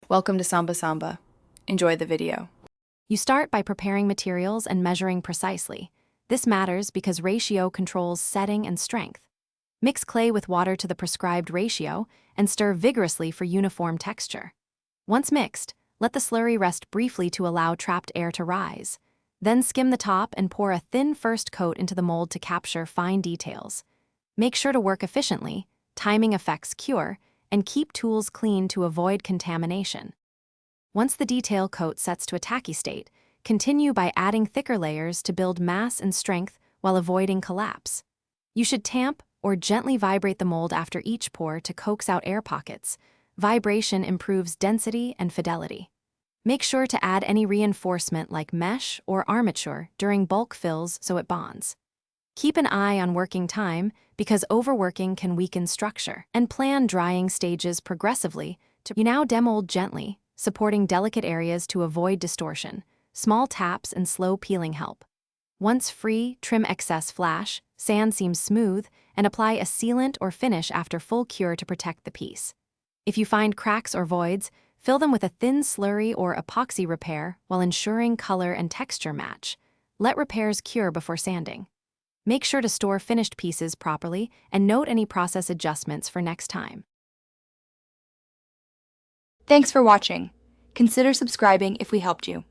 Welcome to Samba Samba. Enjoy the video. You start by preparing materials and measuring precisely. This matters because ratio controls setting and strength. Mix clay with water to the prescribed ratio and stir vigorously for uniform texture. Once mixed, let the slurry rest briefly to allow trapped air to rise. Then skim the top and pour a thin first coat into the mold to capture fine details. Make sure to work efficiently, timing affects cure, and keep tools clean to avoid contamination. Once the detail coat sets to a tacky state, continue by adding thicker layers to build mass and strength while avoiding collapse. You should tamp or gently vibrate the mold after each pour to coax out air pockets. Vibration improves density and fidelity. Make sure to add any reinforcement like mesh or armature during bulk fills so it bonds. Keep an eye on working time because overworking can weaken structure, and plan drying stages progressively to you now demold gently, supporting delicate areas to avoid distortion. Small taps and slow peeling help. Once free, trim excess flash, sand seams smooth, and apply a sealant or finish after full cure to protect the piece. If you find cracks or voids, fill them with a thin slurry or epoxy repair while ensuring color and texture match. Let repairs cure before sanding. Make sure to store finished pieces properly and note any process adjustments for next time. Thanks for watching. Consider subscribing if we helped you.